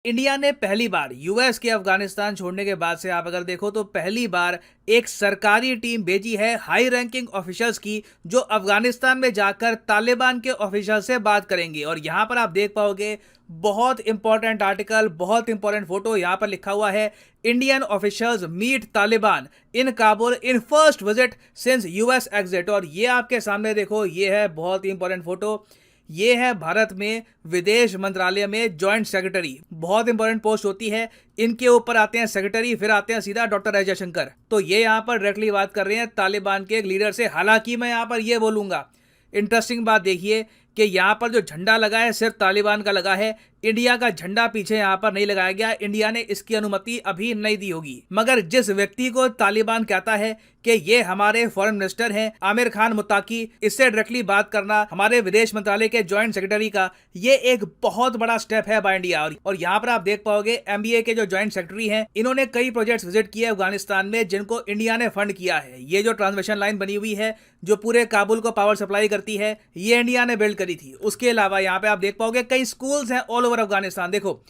India ने पहली बार US के अफगानिस्तान छोड़ने के बाद से आप अगर देखो तो पहली बार एक सरकारी टीम भेजी है हाई रैंकिंग ऑफिशियल्स की, जो अफगानिस्तान में जाकर तालिबान के ऑफिशियल से बात करेंगे। और यहां पर आप देख पाओगे बहुत इंपॉर्टेंट आर्टिकल, बहुत इंपॉर्टेंट फोटो। यहां पर लिखा हुआ है Indian officials meet Taliban in Kabul in first visit since US exit. और ये आपके सामने देखो, ये है बहुत ही इंपॉर्टेंट फोटो। ये है भारत में विदेश मंत्रालय में जॉइंट सेक्रेटरी, बहुत इंपॉर्टेंट पोस्ट होती है। इनके ऊपर आते हैं सेक्रेटरी, फिर आते हैं सीधा डॉक्टर एस जयशंकर। तो ये यहाँ पर डायरेक्टली बात कर रहे हैं तालिबान के एक लीडर से। हालांकि मैं यहाँ पर ये बोलूंगा, इंटरेस्टिंग बात देखिए कि यहाँ पर जो झंडा लगा है सिर्फ तालिबान का लगा है, इंडिया का झंडा पीछे यहाँ पर नहीं लगाया गया। इंडिया ने इसकी अनुमति अभी नहीं दी होगी। मगर जिस व्यक्ति को तालिबान कहता है कि ये हमारे फॉरेन मिनिस्टर हैं आमिर खान मुत्ताकी, इससे डायरेक्टली बात करना हमारे विदेश मंत्रालय के जॉइंट सेक्रेटरी का, ये एक बहुत बड़ा स्टेप है बाय इंडिया। और यहाँ पर आप देख पाओगे एमबीए के जो जॉइंट सेक्रेटरी हैं, इन्होंने कई प्रोजेक्ट्स विजिट किए अफगानिस्तान में जिनको इंडिया ने फंड किया है। ये जो ट्रांसमिशन लाइन बनी हुई है जो पूरे काबुल को पावर सप्लाई करती है, ये इंडिया ने बिल्ड करी थी। उसके अलावा यहाँ पे आप देख पाओगे कई स्कूल्स हैं ऑल ओवर अफगानिस्तान। देखो,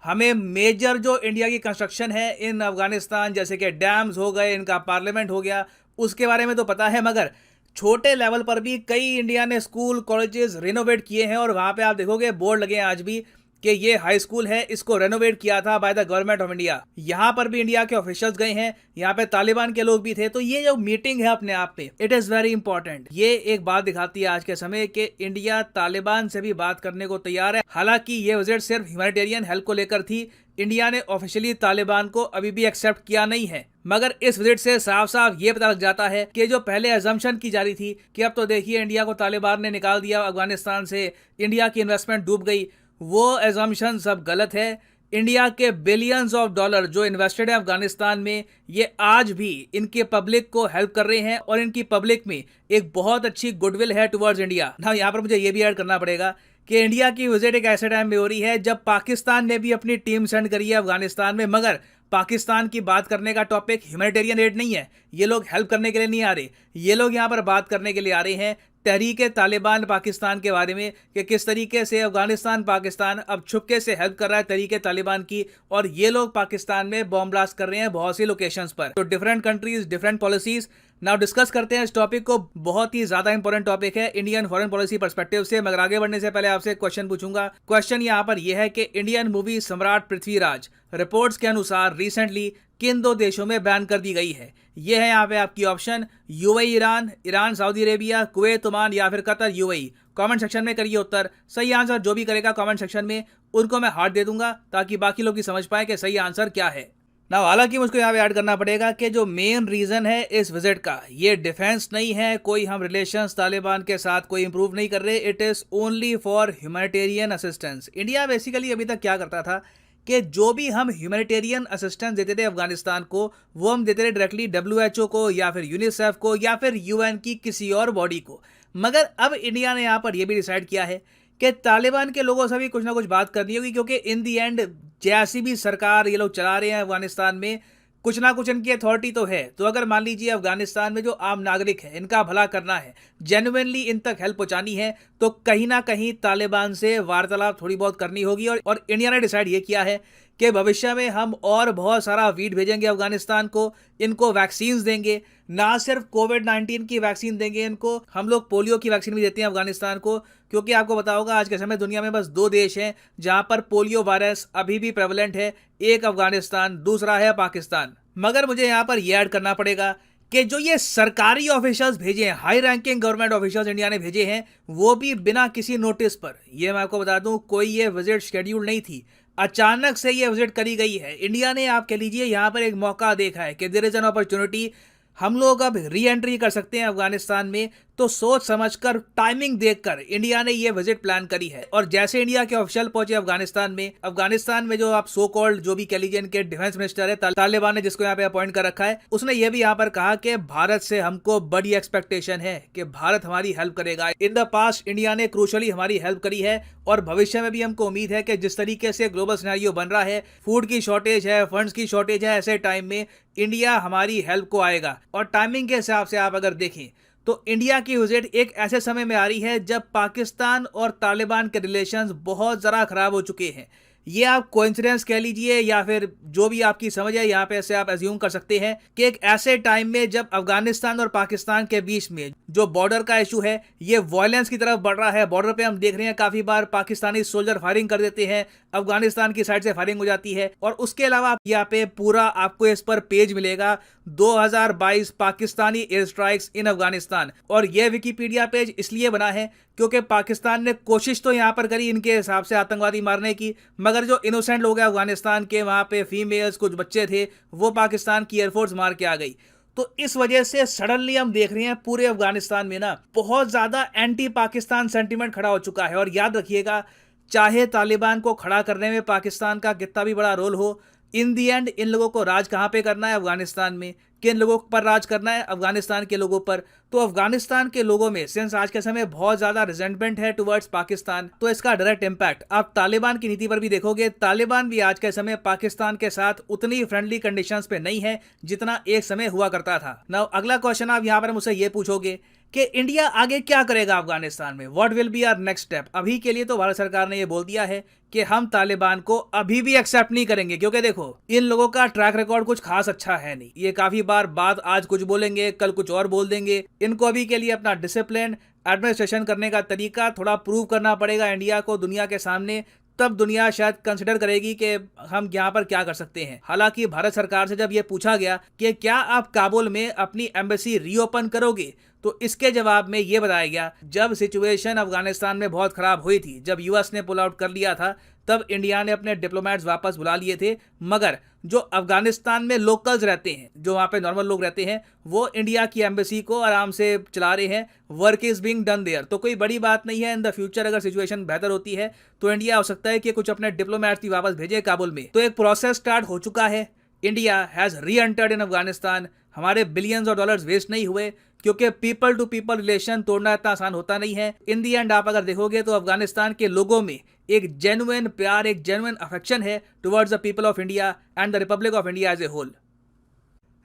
हमें मेजर जो इंडिया की कंस्ट्रक्शन है इन अफगानिस्तान, जैसे कि डैम्स हो गए, इनका पार्लियामेंट हो गया, उसके बारे में तो पता है। मगर छोटे लेवल पर भी कई इंडिया ने स्कूल कॉलेजेस रिनोवेट किए हैं। और वहां पे आप देखोगे बोर्ड लगे हैं आज भी कि ये हाई स्कूल है, इसको रेनोवेट किया था by the government of India. यहां पर भी इंडिया के ऑफिशियल्स गए हैं, यहां पे तालिबान के लोग भी थे। तो ये जो मीटिंग है अपने आप में इट इज वेरी इंपॉर्टेंट। ये एक बात दिखाती है आज के समय कि इंडिया तालिबान से भी बात करने को तैयार है। हालांकि ये विजिट सिर्फ ह्यूमैनिटेरियन हेल्प को लेकर थी, इंडिया ने ऑफिशियली तालिबान को अभी भी एक्सेप्ट किया नहीं है। मगर इस विजिट से साफ साफ ये पता लग जाता है कि जो पहले अजम्पशन की जा रही थी कि अब तो देखिए इंडिया को तालिबान ने निकाल दिया अफगानिस्तान से, इंडिया की इन्वेस्टमेंट डूब गई, वो एजम्पशन सब गलत है। इंडिया के बिलियंस ऑफ डॉलर जो इन्वेस्टेड है अफगानिस्तान में, ये आज भी इनके पब्लिक को हेल्प कर रहे हैं और इनकी पब्लिक में एक बहुत अच्छी गुडविल है टुवर्ड्स इंडिया। ना यहाँ पर मुझे ये भी ऐड करना पड़ेगा कि इंडिया की विजिट एक ऐसे टाइम में हो रही है जब पाकिस्तान ने भी अपनी टीम सेंड करी है अफगानिस्तान में। मगर पाकिस्तान की बात करने का टॉपिक ह्यूमैनिटेरियन एड नहीं है, ये लोग हेल्प करने के लिए नहीं आ रहे। ये लोग यहाँ पर बात करने के लिए आ रहे हैं तहरीक तालिबान पाकिस्तान के बारे में कि किस तरीके से अफगानिस्तान पाकिस्तान अब छुपके से हेल्प कर रहा है तहरीक तालिबान की। और ये लोग पाकिस्तान में बॉम्ब ब्लास्ट कर रहे हैं बहुत सी लोकेशंस पर। तो different countries different policies. Now discuss करते हैं इस टॉपिक को, बहुत ही ज्यादा इंपॉर्टेंट टॉपिक है इंडियन फॉरेन पॉलिसी पर्सपेक्टिव से। मगर आगे बढ़ने से पहले आपसे क्वेश्चन पूछूंगा। क्वेश्चन यहाँ पर यह है कि इंडियन मूवी सम्राट पृथ्वीराज रिपोर्ट्स के अनुसार रिसेंटली किन दो देशों में बैन कर दी गई है? ये है यहाँ पे आपकी option, UAE Iran, Iran Saudi Arabia, Kuwait Oman या फिर कतर यूएई। कमेंट सेक्शन में करिए उत्तर। सही आंसर जो भी करेगा कमेंट सेक्शन में, उनको मैं हार्ट दे दूंगा ताकि बाकी लोग भी समझ पाए कि सही आंसर क्या है। ना हालांकि मुझको यहाँ पे ऐड करना पड़ेगा कि जो मेन रीजन है इस विजिट का, ये डिफेंस नहीं है, कोई हम रिलेशंस तालिबान के साथ कोई इंप्रूव नहीं कर रहे। It is only for humanitarian assistance. India basically अभी तक क्या करता था कि जो भी हम ह्यूमैनिटेरियन असिस्टेंस देते थे अफगानिस्तान को, वो हम देते थे डायरेक्टली डब्ल्यूएचओ को या फिर यूनिसेफ को या फिर यूएन की किसी और बॉडी को। मगर अब इंडिया ने यहाँ पर यह भी डिसाइड किया है कि तालिबान के लोगों से भी कुछ ना कुछ बात करनी होगी, क्योंकि इन दी एंड जैसी भी सरकार ये लोग चला रहे हैं अफगानिस्तान में, कुछ ना कुछ इनकी अथॉरिटी तो है। तो अगर मान लीजिए अफगानिस्तान में जो आम नागरिक है इनका भला करना है, जेन्युइनली इन तक हेल्प पहुंचानी है, तो कहीं ना कहीं तालिबान से वार्तालाप थोड़ी बहुत करनी होगी। और इंडिया ने डिसाइड ये किया है कि भविष्य में हम और बहुत सारा वीट भेजेंगे अफगानिस्तान को, इनको वैक्सीन देंगे, ना सिर्फ कोविड-19 की वैक्सीन देंगे इनको, हम लोग पोलियो की वैक्सीन भी देते हैं अफगानिस्तान को। क्योंकि आपको बताया होगा आज के समय दुनिया में बस दो देश हैं जहां पर पोलियो वायरस अभी भी प्रेवलेंट है, एक अफगानिस्तान, दूसरा है पाकिस्तान। मगर मुझे यहाँ पर यह ऐड करना पड़ेगा कि जो ये सरकारी ऑफिशियल्स भेजे हैं, high ranking government officials India ने भेजे हैं, वो भी बिना किसी नोटिस पर। ये मैं आपको बता दूं, कोई ये विजिट शेड्यूल नहीं थी, अचानक से ये विजिट करी गई है। इंडिया ने आप कह लीजिए यहाँ पर एक मौका देखा है कि देयर इज एन अपॉर्चुनिटी, हम लोग अब री एंट्री कर सकते हैं अफगानिस्तान में। तो सोच समझकर, टाइमिंग देखकर इंडिया ने ये विजिट प्लान करी है। और जैसे इंडिया के ऑफिशियल पहुंचे अफगानिस्तान में जो आप सो कॉल्ड जो भी कह लीजिए इनके डिफेंस मिनिस्टर है तालिबान ने, जिसको यहाँ पे अपॉइंट कर रखा है, उसने ये भी यहाँ पर कहा कि भारत से हमको बड़ी एक्सपेक्टेशन है कि भारत हमारी हेल्प करेगा। इन द पास्ट इंडिया ने क्रूशली हमारी हेल्प करी है और भविष्य में भी हमको उम्मीद है कि जिस तरीके से ग्लोबल सिनेरियो बन रहा है, फूड की शॉर्टेज है, फंड्स की शॉर्टेज है, ऐसे टाइम में इंडिया हमारी हेल्प को आएगा। और टाइमिंग के हिसाब से आप अगर देखें तो इंडिया की विजिट एक ऐसे समय में आ रही है जब पाकिस्तान और तालिबान के रिलेशंस बहुत ज़रा खराब हो चुके हैं। ये आप कोइंसिडेंस कह लीजिए या फिर जो भी आपकी समझ है, यहाँ पे ऐसे आप एज्यूम कर सकते हैं कि एक ऐसे टाइम में जब अफगानिस्तान और पाकिस्तान के बीच में जो बॉर्डर का इशू है ये वायलेंस की तरफ बढ़ रहा है। बॉर्डर पे हम देख रहे हैं काफी बार पाकिस्तानी सोल्जर फायरिंग कर देते हैं, अफगानिस्तान की साइड से फायरिंग हो जाती है। और उसके अलावा यहाँ पे पूरा आपको इस पर पेज मिलेगा 2022 Pakistani air strikes in Afghanistan. और यह विकिपीडिया पेज इसलिए बना है क्योंकि पाकिस्तान ने कोशिश तो यहाँ पर करी इनके हिसाब से आतंकवादी मारने की, मगर जो इनोसेंट लोग हैं अफगानिस्तान के, वहाँ पे फीमेल्स कुछ बच्चे थे, वो पाकिस्तान की एयरफोर्स मार के आ गई। तो इस वजह से सडनली हम देख रहे हैं पूरे अफगानिस्तान में ना बहुत ज्यादा एंटी पाकिस्तान सेंटीमेंट खड़ा हो चुका है। और याद रखिएगा, चाहे तालिबान को खड़ा करने में पाकिस्तान का कितना भी बड़ा रोल हो, इन दी एंड इन लोगों को राज कहां पे करना है? अफगानिस्तान में। किन लोगों पर राज करना है? अफगानिस्तान के लोगों पर। तो अफगानिस्तान के लोगों में सिंस आज के समय बहुत ज्यादा रिजेंटमेंट है टुवर्ड्स पाकिस्तान, तो इसका डायरेक्ट इंपैक्ट आप तालिबान की नीति पर भी देखोगे। तालिबान भी आज के समय पाकिस्तान के साथ उतनी फ्रेंडली कंडीशंस पे नहीं है जितना एक समय हुआ करता था। नाउ अगला क्वेश्चन आप यहाँ पर मुझसे ये पूछोगे कि इंडिया आगे क्या करेगा अफगानिस्तान में, what will be our next step. अभी के लिए तो भारत सरकार ने ये बोल दिया है कि हम तालिबान को अभी भी एक्सेप्ट नहीं करेंगे, क्योंकि देखो इन लोगों का ट्रैक रिकॉर्ड कुछ खास अच्छा है नहीं। ये काफी बार बात आज कुछ बोलेंगे, कल कुछ और बोल देंगे। इनको अभी के लिए अपना डिसिप्लिन, एडमिनिस्ट्रेशन करने का तरीका थोड़ा प्रूव करना पड़ेगा इंडिया को दुनिया के सामने, तब दुनिया शायद कंसिडर करेगी कि हम यहाँ पर क्या कर सकते हैं। हालांकि भारत सरकार से जब ये पूछा गया कि क्या आप काबुल में अपनी एम्बेसी रीओपन करोगे, तो इसके जवाब में ये बताया गया जब सिचुएशन अफगानिस्तान में बहुत खराब हुई थी, जब यूएस ने पुल आउट कर लिया था, तब इंडिया ने अपने डिप्लोमेट्स वापस बुला लिए थे। मगर जो अफगानिस्तान में लोकल्स रहते हैं, जो वहाँ पे नॉर्मल लोग रहते हैं, वो इंडिया की एम्बेसी को आराम से चला रहे हैं। Work is being done there. तो कोई बड़ी बात नहीं है। इन द फ्यूचर अगर सिचुएशन बेहतर होती है तो इंडिया हो सकता है कि कुछ अपने डिप्लोमेट्स भी वापस भेजे काबुल में। तो एक प्रोसेस स्टार्ट हो चुका है। इंडिया हैज री एंटर्ड इन अफगानिस्तान। हमारे बिलियंस ऑफ डॉलर्स वेस्ट नहीं हुए, क्योंकि पीपल टू पीपल रिलेशन तोड़ना इतना आसान होता नहीं है। इन दी एंड आप अगर देखोगे तो अफगानिस्तान के लोगों में एक जेन्युइन प्यार, एक जेन्युइन अफेक्शन है towards the people of India and the Republic of India as a whole.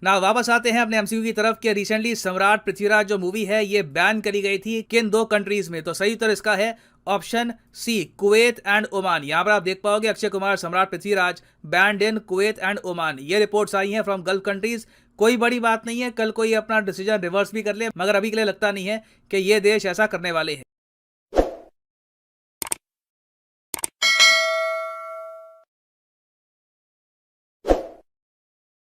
ना वापस आते हैं अपने एमसीयू की तरफ कि रिसेंटली सम्राट पृथ्वीराज जो मूवी है ये बैन करी गई थी किन दो कंट्रीज में। तो सही उत्तर इसका है option C, Kuwait and Oman. यहाँ पर आप देख पाओगे Akshay Kumar Samrat Prithviraj banned in Kuwait and Oman. ये रिपोर्ट्स आई हैं फ्रॉम गल्फ कंट्रीज। कोई बड़ी बात नहीं है, कल कोई अपना डिसीजन रिवर्स भी कर ले, मगर अभी के लिए लगता नहीं है कि ये देश ऐसा करने वाले हैं।